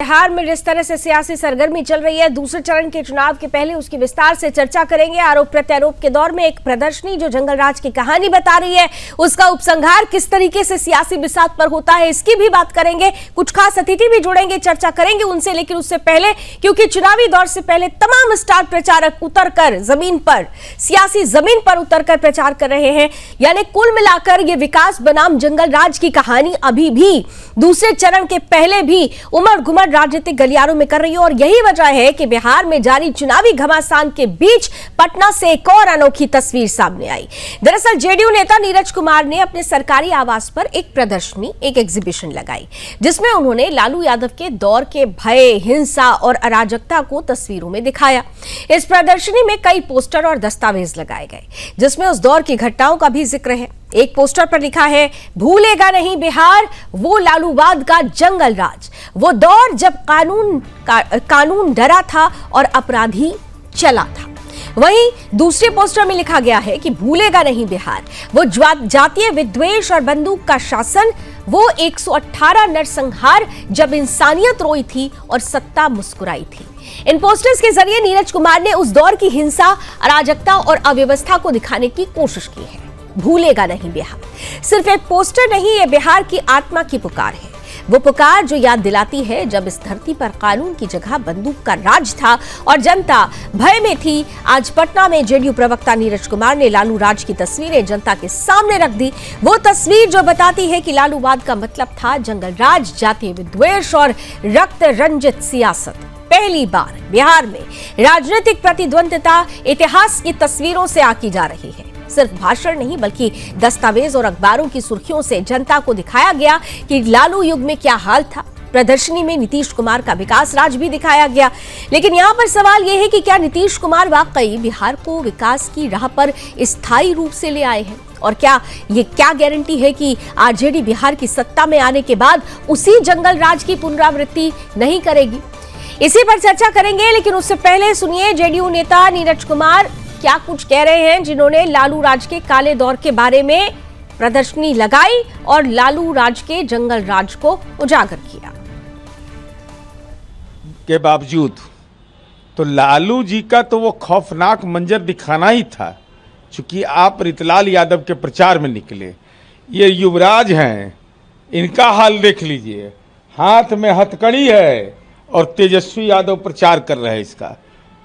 बिहार में जिस तरह से सियासी सरगर्मी चल रही है, दूसरे चरण के चुनाव के पहले उसकी विस्तार से चर्चा करेंगे। आरोप प्रत्यारोप के दौर में एक प्रदर्शनी जो जंगलराज की कहानी बता रही है, उसका उपसंहार किस तरीके से सियासी बिसात पर होता है, इसकी भी बात करेंगे। कुछ खास अतिथि भी जुड़ेंगे, चर्चा करेंगे उनसे। लेकिन उससे पहले, क्योंकि चुनावी दौर से पहले तमाम स्टार प्रचारक उतरकर जमीन पर, सियासी जमीन पर उतरकर प्रचार कर रहे हैं, यानी कुल मिलाकर ये विकास बनाम जंगलराज की कहानी अभी भी दूसरे चरण के पहले भी उमड़ घुमड़ राजनीतिक गलियारों में कर रही है। और यही वजह है कि बिहार में जारी चुनावी घमासान के बीच पटना से एक और अनोखी तस्वीर सामने आई। दरअसल जेडीयू नेता नीरज कुमार ने अपने सरकारी आवास पर एक प्रदर्शनी, एक एग्जीबिशन लगाई, जिसमें उन्होंने लालू यादव के दौर के भय, हिंसा और अराजकता को तस्वीरों में दिखाया। इस प्रदर्शनी में कई पोस्टर और दस्तावेज लगाए गए, जिसमें उस दौर की घटनाओं का भी जिक्र है। एक पोस्टर पर लिखा है, भूलेगा नहीं बिहार वो लालूवाद का जंगल राज, वो दौर जब कानून डरा था और अपराधी चला था। वहीं दूसरे पोस्टर में लिखा गया है कि भूलेगा नहीं बिहार वो जातीय विद्वेष और बंदूक का शासन, वो 118 नरसंहार जब इंसानियत रोई थी और सत्ता मुस्कुराई थी। इन पोस्टर्स के जरिए नीरज कुमार ने उस दौर की हिंसा, अराजकता और अव्यवस्था को दिखाने की कोशिश की है। भूलेगा नहीं बिहार सिर्फ एक पोस्टर नहीं, ये बिहार की आत्मा की पुकार है। वो पुकार जो याद दिलाती है जब इस धरती पर कानून की जगह बंदूक का राज था और जनता भय में थी। आज पटना में जेडीयू प्रवक्ता नीरज कुमार ने लालू राज की तस्वीरें जनता के सामने रख दी। वो तस्वीर जो बताती है कि लालूवाद का मतलब था जंगल राज, जातीय विद्वेष और रक्त रंजित सियासत। पहली बार बिहार में राजनीतिक प्रतिद्वंद्विता इतिहास की तस्वीरों से आकी जा रही है। सिर्फ भाषण नहीं, बल्कि दस्तावेज और अखबारों की सुर्खियों से जनता को दिखाया गया कि लालू युग में क्या हाल था। प्रदर्शनी में नीतीश कुमार का विकास राज भी दिखाया गया। लेकिन यहां पर सवाल यह है कि क्या नीतीश कुमार वाकई बिहार को विकास की राह पर स्थायी रूप से ले आए हैं? और क्या गारंटी है कि आरजेडी बिहार की सत्ता में आने के बाद उसी जंगल राज की पुनरावृत्ति नहीं करेगी? इसी पर चर्चा करेंगे। लेकिन उससे पहले सुनिए जेडीयू नेता नीरज कुमार क्या कुछ कह रहे हैं, जिन्होंने लालू राज के काले दौर के बारे में प्रदर्शनी लगाई और लालू राज के जंगल राज को उजागर किया। के बावजूद तो लालू जी का तो वो खौफनाक मंजर दिखाना ही था। चूंकि आप रितलाल यादव के प्रचार में निकले, ये युवराज हैं, इनका हाल देख लीजिए, हाथ में हथकड़ी है और तेजस्वी यादव प्रचार कर रहे हैं इसका।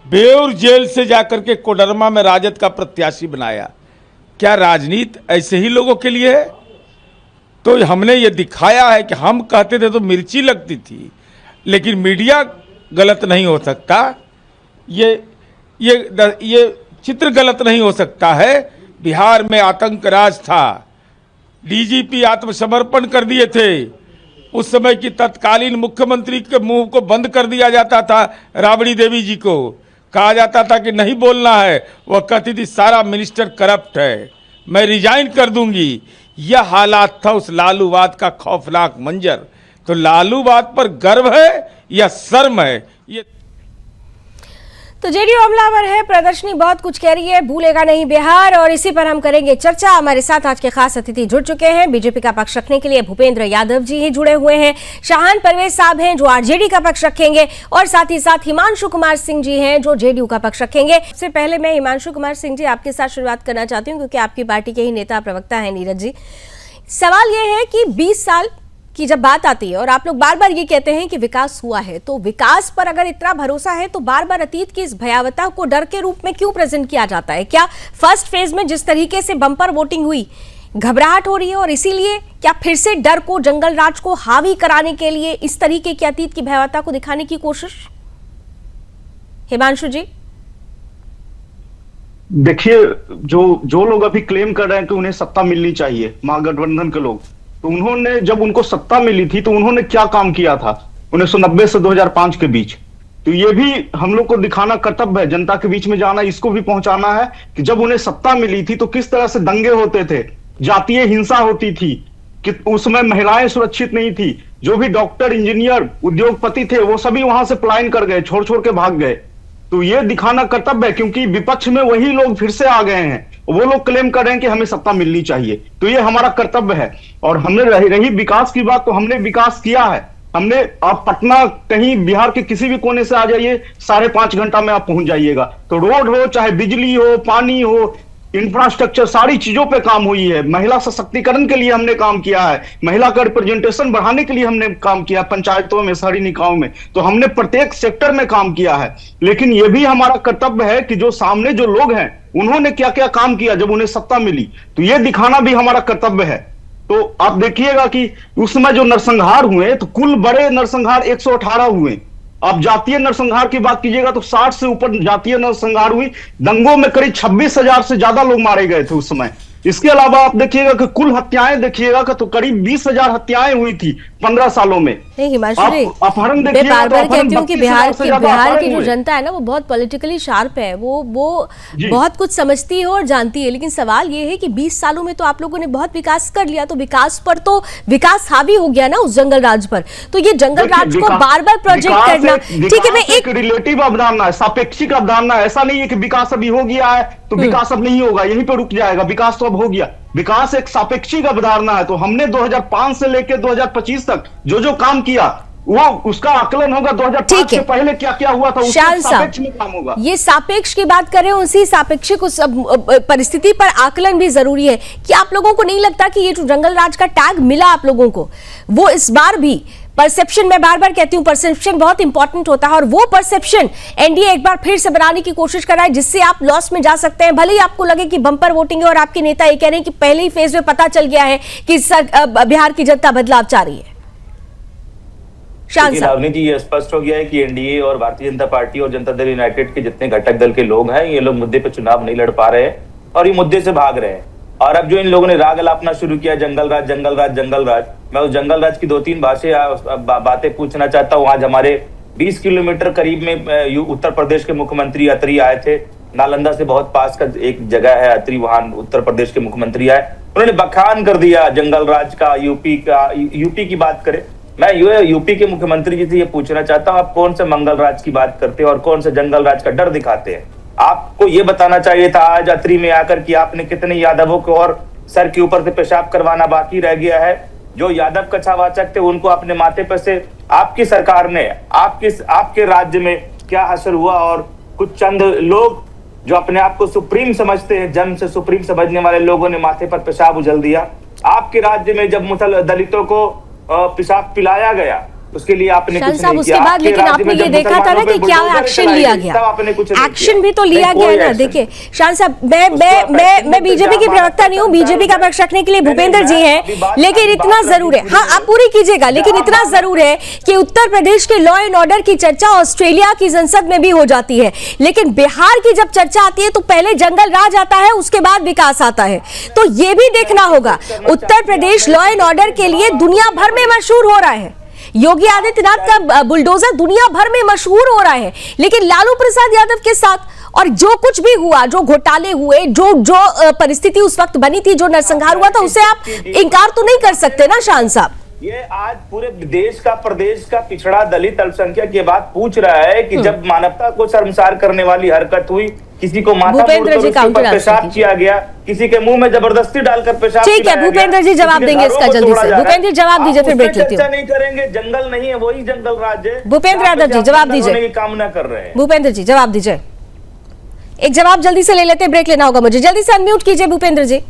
बेऊर जेल से जाकर के कोडरमा में राजद का प्रत्याशी बनाया। क्या राजनीति ऐसे ही लोगों के लिए है? तो हमने ये दिखाया है कि हम कहते थे तो मिर्ची लगती थी, लेकिन मीडिया गलत नहीं हो सकता, ये चित्र गलत नहीं हो सकता है। बिहार में आतंक राज था, डीजीपी आत्मसमर्पण कर दिए थे। उस समय की तत्कालीन मुख्यमंत्री के मुंह को बंद कर दिया जाता था। राबड़ी देवी जी को कहा जाता था कि नहीं बोलना है, वह कहती थी सारा मिनिस्टर करप्ट है, मैं रिजाइन कर दूंगी। यह हालात था उस लालूवाद का खौफनाक मंजर। तो लालूवाद पर गर्व है या शर्म है? ये तो जेडीयू हमलावर है, प्रदर्शनी बहुत कुछ कह रही है, भूलेगा नहीं बिहार, और इसी पर हम करेंगे चर्चा। हमारे साथ आज के खास अतिथि जुड़ चुके हैं। बीजेपी का पक्ष रखने के लिए भूपेंद्र यादव जी ही जुड़े हुए हैं, शाहान परवेज साहब हैं जो आरजेडी का पक्ष रखेंगे, और साथ ही साथ हिमांशु कुमार सिंह जी हैं जो जेडीयू का पक्ष रखेंगे। सबसे पहले मैं हिमांशु कुमार सिंह जी आपके साथ शुरुआत करना चाहती हूँ, क्योंकि आपकी पार्टी के ही नेता प्रवक्ता है नीरज जी। सवाल यह है कि 20 साल की जब बात आती है और आप लोग बार बार ये कहते हैं कि विकास हुआ है, तो विकास पर अगर इतना भरोसा है तो बार बार अतीत की इस भयावहता को डर के रूप में क्यों प्रेजेंट किया जाता है? क्या फर्स्ट फेज में जिस तरीके से बम्पर वोटिंग हुई, घबराहट हो रही है, और इसीलिए क्या फिर से डर को, जंगल राज को हावी कराने के लिए इस तरीके की अतीत की भयावहता को दिखाने की कोशिश? हिमांशु जी देखिए, जो लोग अभी क्लेम कर रहे हैं कि उन्हें सत्ता मिलनी चाहिए, महागठबंधन के लोग, तो उन्होंने जब उनको सत्ता मिली थी तो उन्होंने क्या काम किया था 1990 से 2005 के बीच? तो ये भी हम लोग को दिखाना कर्तव्य है, जनता के बीच में जाना, इसको भी पहुंचाना है कि जब उन्हें सत्ता मिली थी तो किस तरह से दंगे होते थे, जातीय हिंसा होती थी, कि उस समय महिलाएं सुरक्षित नहीं थी। जो भी डॉक्टर, इंजीनियर, उद्योगपति थे वो सभी वहां से पलायन कर गए, छोड़ छोड़ के भाग गए। तो ये दिखाना कर्तव्य है, क्योंकि विपक्ष में वही लोग फिर से आ गए हैं, वो लोग क्लेम कर रहे हैं कि हमें सत्ता मिलनी चाहिए। तो ये हमारा कर्तव्य है। और हमने रही विकास की बात, तो हमने विकास किया है। हमने, आप पटना कहीं बिहार के किसी भी कोने से आ जाइए, 5.5 घंटा में आप पहुंच जाइएगा। तो रोड हो, चाहे बिजली हो, पानी हो, इंफ्रास्ट्रक्चर, सारी चीजों पे काम हुई है। महिला सशक्तिकरण के लिए हमने काम किया है, महिला का रिप्रेजेंटेशन बढ़ाने के लिए हमने काम किया, पंचायतों में, शहरी निकायों में। तो हमने प्रत्येक सेक्टर में काम किया है। लेकिन यह भी हमारा कर्तव्य है कि जो सामने जो लोग हैं, उन्होंने क्या क्या काम किया जब उन्हें सत्ता मिली, तो यह दिखाना भी हमारा कर्तव्य है। तो आप देखिएगा कि उस समय जो नरसंहार हुए, तो कुल बड़े नरसंहार 118 हुए। आप जातीय नरसंहार की बात कीजिएगा तो 60 से ऊपर जातीय नरसंहार हुई। दंगों में करीब 26,000 से ज्यादा लोग मारे गए थे उस समय। इसके अलावा आप देखिएगा कि कुल हत्याएं देखिएगा तो करीब 20,000 हत्याएं हुई थी 15 सालों में। नहीं हिमांशु जी, अपहरण मैं देखिएगा बार तो बार अपहरण कहती हूँ कि 32,000 बिहार की जो हुए। जनता है ना, वो बहुत पॉलिटिकली शार्प है, वो जी। बहुत कुछ समझती है और जानती है। लेकिन सवाल ये है कि 20 सालों में तो आप लोगों ने बहुत विकास कर लिया, तो विकास हावी हो गया ना उस जंगल राज पर। तो ये जंगल राज को बार बार प्रोजेक्ट करना, ठीक है, मैं एक रिलेटिव अवधारणा है, सापेक्षिक अवधारणा है। ऐसा नहीं है कि विकास अभी हो गया है तो विकास अब नहीं होगा, यहीं पे रुक जाएगा। विकास तो अब हो गया। विकास एक सापेक्षिक अवधारणा है। तो हमने 2005 से लेकर 2025 तक जो काम किया, वो उसका आकलन होगा 2005 से पहले क्या क्या हुआ था, उसके सापेक्ष में काम होगा। ये सापेक्ष की बात करें, उसी सापेक्षिक उस परिस्थिति पर आकलन भी जरूरी है। कि आप लोगों को नहीं लगता कि ये जो जंगल राज का टैग मिला आप लोगों को, वो इस बार भी परसेप्शन, मैं बार बार कहती हूं परसेप्शन बहुत इंपॉर्टेंट होता है, और वो परसेप्शन एनडीए एक बार फिर से बनाने की कोशिश कर रहा है, जिससे आप लॉस में जा सकते हैं। भले ही आपको लगे कि बम्पर वोटिंग है और आपके नेता ये कह रहे हैं कि पहले ही फेज में पता चल गया है कि बिहार की जनता बदलाव चाह रही है। लावनी जी, ये स्पष्ट हो गया है कि एनडीए और भारतीय जनता पार्टी और जनता दल यूनाइटेड के जितने घटक दल के लोग हैं, ये लोग मुद्दे पे चुनाव नहीं लड़ पा रहे हैं और ये मुद्दे से भाग रहे हैं। और अब जो इन लोगों ने राग अलापना शुरू किया, जंगल राज जंगल राज जंगल राज, मैं उस जंगल राज की 2-3 बातें पूछना चाहता हूँ। आज हमारे 20 किलोमीटर करीब में उत्तर प्रदेश के मुख्यमंत्री अत्री आए थे। नालंदा से बहुत पास का एक जगह है अत्री, वहां उत्तर प्रदेश के मुख्यमंत्री आए, उन्होंने बखान कर दिया जंगल राज का। यूपी की बात करें, मैं यूपी के मुख्यमंत्री जी से ये पूछना चाहता हूँ, आप कौन से मंगल राज की बात करते हैं और कौन से जंगल राज का डर दिखाते हैं? आपको ये बताना चाहिए था आज अत्री में आकर कि आपने कितने यादवों को और सर के ऊपर से पेशाब करवाना बाकी रह गया है। जो यादव कछावाचक थे उनको अपने माथे पर से आपकी सरकार ने, आपके राज्य में क्या असर हुआ? और कुछ चंद लोग जो अपने आप को सुप्रीम समझते हैं, जन्म से सुप्रीम समझने वाले लोगों ने माथे पर पेशाब उछल दिया। आपके राज्य में जब दलितों को पेशाब पिलाया गया, उसके लिए आपने कुछ नहीं किया। उसके बाद लेकिन आपने ये देखा था ना कि क्या एक्शन लिया गया, एक्शन भी तो लिया गया ना। देखिए शान साहब, मैं बीजेपी की प्रवक्ता नहीं हूँ, बीजेपी का पक्ष रखने के लिए भूपेंद्र जी हैं, लेकिन इतना जरूर है, हाँ आप पूरी कीजिएगा, लेकिन इतना जरूर है कि उत्तर प्रदेश के लॉ एंड ऑर्डर की चर्चा ऑस्ट्रेलिया की संसद में भी हो जाती है, लेकिन बिहार की जब चर्चा आती है तो पहले जंगल राज आता है, उसके बाद विकास आता है। तो ये भी देखना होगा, Uttar Pradesh law and order के लिए दुनिया भर में मशहूर हो रहा है। योगी आदित्यनाथ का बुलडोजर दुनिया भर में मशहूर हो रहा है, लेकिन लालू प्रसाद यादव के साथ और जो कुछ भी हुआ, जो घोटाले हुए, जो परिस्थिति उस वक्त बनी थी, जो नरसंहार हुआ था, उसे आप इनकार तो नहीं कर सकते ना शान साहब। ये आज पूरे देश का, प्रदेश का पिछड़ा दलित अल्पसंख्यक ये बात पूछ रहा है कि जब मानवता को शर्मसार करने वाली हरकत हुई, किसी को माथा मोड़कर पेशाब किया गया, किसी के मुंह में जबरदस्ती डालकर पेशाब, ठीक है भूपेंद्र जी जवाब देंगे इसका जल्दी से। भूपेंद्र जी जवाब दीजिए, फिर ब्रेक लेती हूं। नहीं करेंगे, जंगल नहीं है, वही जंगल राज है। भूपेंद्र यादव जी जवाब दीजिए, कामना कर रहे हैं। भूपेंद्र जी जवाब दीजिए, एक जवाब जल्दी से ले लेते हैं, ब्रेक लेना होगा मुझे, जल्दी से अनम्यूट कीजिए भूपेंद्र जी।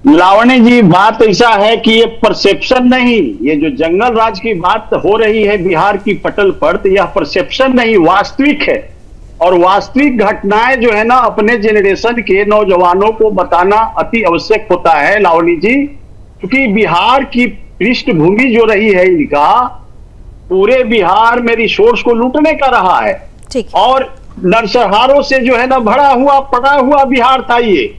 लावणी जी, बात ऐसा है कि ये परसेप्शन नहीं, ये जो जंगल राज की बात हो रही है बिहार की पटल पर, तो यह परसेप्शन नहीं, वास्तविक है। और वास्तविक घटनाएं जो है ना, अपने जेनरेशन के नौजवानों को बताना अति आवश्यक होता है लावणी जी, क्योंकि बिहार की पृष्ठभूमि जो रही है इनका, पूरे बिहार में रिसोर्स को लूटने का रहा है, और नरसंहारों से जो है ना भरा हुआ पड़ा हुआ बिहार था ये।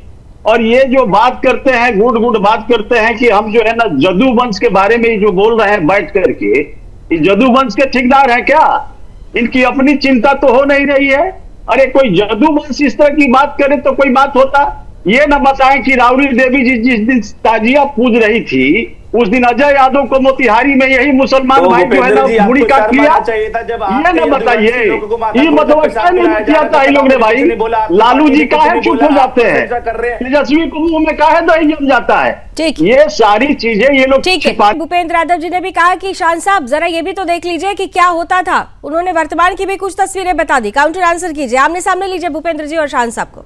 और ये जो बात करते हैं, गुड बात करते हैं कि हम जो है ना जदू वंश के बारे में जो बोल रहे हैं बैठ करके, ये जदू वंश के ठेकेदार है क्या? इनकी अपनी चिंता तो हो नहीं रही है। अरे कोई जदू वंश इस तरह की बात करे तो कोई बात होता। ये ना बताएं कि राबड़ी देवी जी जिस दिन ताजिया पूज रही थी, उस दिन अजय यादव को मोतिहारी में यही मुसलमान तो भाई जो है ना भूपेंद्र जी, मुड़ी आपको काट लिया। शर्माना चाहिए था जब ये आपने ना बताइए, आदिवासी लोगों को माथा ये मुंह पे मतलब पेशाब क्या नहीं पिलाया जा किया रहा था है, इन लोग ने तो भाई। किसी ने बोला, आपकी लालू पार्टी जी ने का किसी है ने चुप बोला, हो आप जाते हैं, प्रशंसा कर रहे हैं। तेजस्वी को मुंह में काहे दही जम जाता है। ठीक। ये सारी चीजें ये लोग ठीक है। भूपेंद्र यादव जी ने भी कहा कि शान साहब जरा ये भी तो देख लीजिए कि क्या होता था। उन्होंने वर्तमान की भी कुछ तस्वीरें बता दी। काउंटर आंसर कीजिए, आमने सामने लीजिए भूपेंद्र जी और शान साहब को।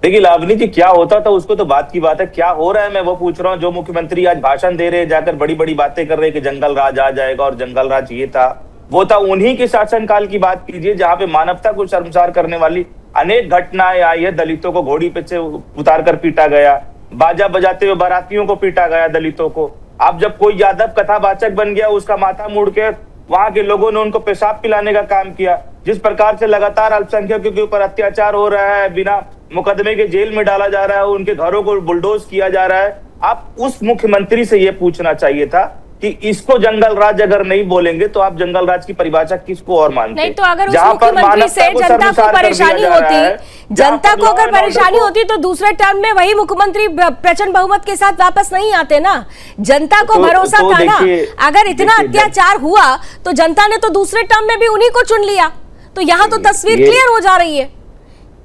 देखिए लावनी जी, क्या होता था उसको तो बात की बात है, क्या हो रहा है मैं वो पूछ रहा हूँ। जो मुख्यमंत्री आज भाषण दे रहे हैं, जाकर बड़ी बड़ी बातें कर रहे हैं कि जंगल राज आ जाएगा और जंगल राज ये था वो था, उन्हीं के शासनकाल की बात कीजिए जहां पे मानवता को शर्मसार करने वाली अनेक घटनाएं आई है। दलितों को घोड़ी पे से उतार कर पीटा गया, बाजा बजाते हुए बारातियों को पीटा गया दलितों को। अब जब कोई यादव कथावाचक बन गया, उसका माथा मुड़ के वहां के लोगों ने उनको पेशाब पिलाने का काम किया। जिस प्रकार से लगातार अल्पसंख्यकों के ऊपर अत्याचार हो रहा है, बिना मुकदमे के जेल में डाला जा रहा है, उनके घरों को बुलडोज किया जा रहा है। आप उस मुख्यमंत्री से यह पूछना चाहिए था कि इसको जंगल राज अगर नहीं बोलेंगे तो आप जंगल राज की परिभाषा किसको और मानते? नहीं तो अगर उस मुख्यमंत्री से जनता को परेशानी होती, जनता को अगर परेशानी होती तो दूसरे टर्म में वही मुख्यमंत्री प्रचंड बहुमत के साथ वापस नहीं आते ना। जनता को भरोसा था ना, अगर इतना अत्याचार हुआ तो जनता ने तो दूसरे टर्म में भी उन्हीं को चुन लिया। तो यहाँ तो तस्वीर क्लियर हो जा रही है।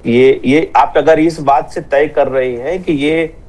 ये आप अगर इस बात से तय कर रहे हैं कि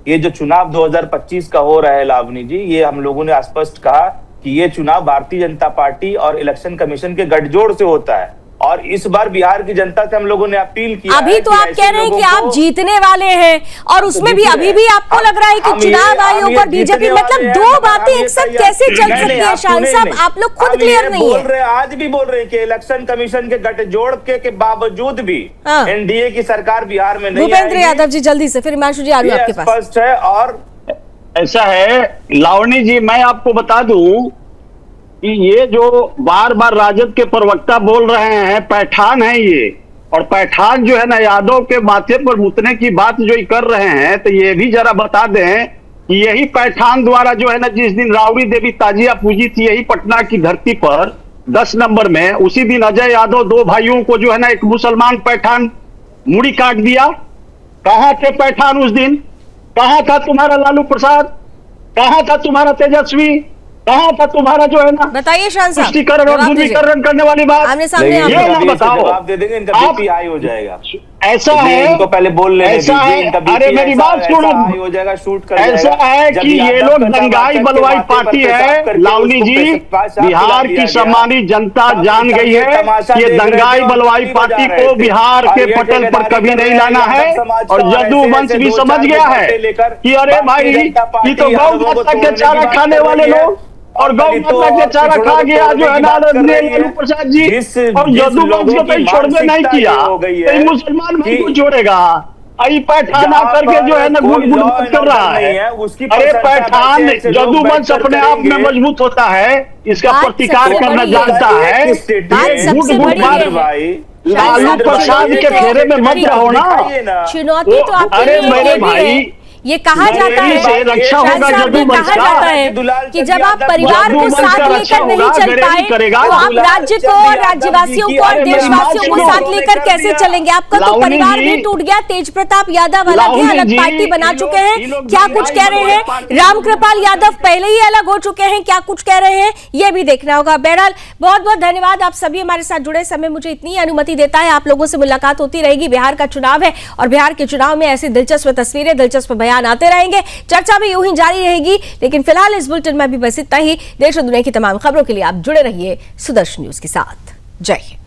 ये जो चुनाव 2025 का हो रहा है लावनी जी, ये हम लोगों ने स्पष्ट कहा कि ये चुनाव भारतीय जनता पार्टी और इलेक्शन कमीशन के गठजोड़ से होता है। और इस बार बिहार की जनता से हम लोगों ने अपील किया अभी तो आप कह रहे हैं कि आप जीतने वाले हैं और उसमें भी अभी भी आपको लग रहा है कि चुनाव आयोग और बीजेपी, मतलब दो बातें एक साथ कैसे चल सकती है? शान साहब आप लोग खुद क्लियर नहीं है। आज भी बोल रहे हैं कि इलेक्शन कमीशन के गठजोड़ के बावजूद भी एनडीए की सरकार बिहार में नहीं। भूपेंद्र यादव जी जल्दी से, फिर हिमांशु जी आ रही आपके पास। स्पष्ट है। और ऐसा है लावणी जी, मैं आपको बता दूं कि ये जो बार बार राजद के प्रवक्ता बोल रहे हैं पैठान है ये, और पैठान जो है ना यादव के माथे पर मुतने की बात जो कर रहे हैं, तो ये भी जरा बता दें कि यही पैठान द्वारा जो है ना जिस दिन राबड़ी देवी ताजिया पूजी थी यही पटना की धरती पर 10 नंबर में, उसी दिन अजय यादव दो भाइयों को जो है ना एक मुसलमान पैठान मुड़ी काट दिया। कहां थे पैठान उस दिन? कहां था तुम्हारा लालू प्रसाद? कहां था तुम्हारा तेजस्वी? कहां था तुम्हारा जो है ना बताइए शान साहब, पुष्टिकरण और ध्रुवीकरण करने वाली बात? आमने सामने ये ना बताओ। जवाब दे देंगे, इनका बीपी हाई हो जाएगा। ऐसा तो है, इनको पहले बोल लेने ऐसा दीजिए, है, इनका बीपी अरे मेरी बात सुनो, हाई हो जाएगा, शूट कर ऐसा जाएगा। है जब कि ये यादव लोग कथावाचक दंगाई के बलवाई माथे पर पार्टी पेशाब है। करके लावनी उसको जी, पेशाब बिहार पिला की दिया सम्मानित जनता गया। जान गई है कि ये दंगाई बलवाई पार्टी को बिहार के पटल पर कभी नहीं लाना है। और यदुवंश भी समझ गया है कि अरे भाई ये तो गौ माता के चारा खाने वाले लोग, और गौ माता के चारा खा गया जो है ना लालू प्रसाद जी, और यदुवंश को कहीं छोड़ने नहीं किया तो मुसलमान भाई को छोड़ेगा। आई पैठान करके जो है ना गुट कर रहा है। अरे पैठान यदुवंश अपने आप में मजबूत होता है, इसका प्रतिकार करना जानता है। लालू प्रसाद के फेरे में मत रहो ना। चुनौती तो आपके अरे लिए मेरे ये भी है। भाई, ये कहा जाता है, रक्षा शान होगा साहब, ये कहा जाता है कि जब आप परिवार को साथ लेकर नहीं चल पाए तो आप राज्य को और राज्यवासियों को और देशवासियों को साथ लेकर कैसे चलेंगे? आपका तो परिवार भी टूट गया। तेज प्रताप यादव अलग है, अलग पार्टी बना चुके हैं, क्या कुछ कह रहे हैं? रामकृपाल यादव पहले ही अलग हो चुके हैं, क्या कुछ कह रहे हैं ये भी देखना होगा। बहरहाल बहुत बहुत धन्यवाद आप सभी हमारे साथ जुड़े। समय मुझे इतनी अनुमति देता है, आप लोगों से मुलाकात होती रहेगी। बिहार का चुनाव है और बिहार के चुनाव में ऐसी दिलचस्प तस्वीरें, दिलचस्प बयान आते रहेंगे, चर्चा भी यूं ही जारी रहेगी। लेकिन फिलहाल इस बुलेटिन में भी बस इतना ही। देश और दुनिया की तमाम खबरों के लिए आप जुड़े रहिए सुदर्शन न्यूज के साथ। जय हिंद।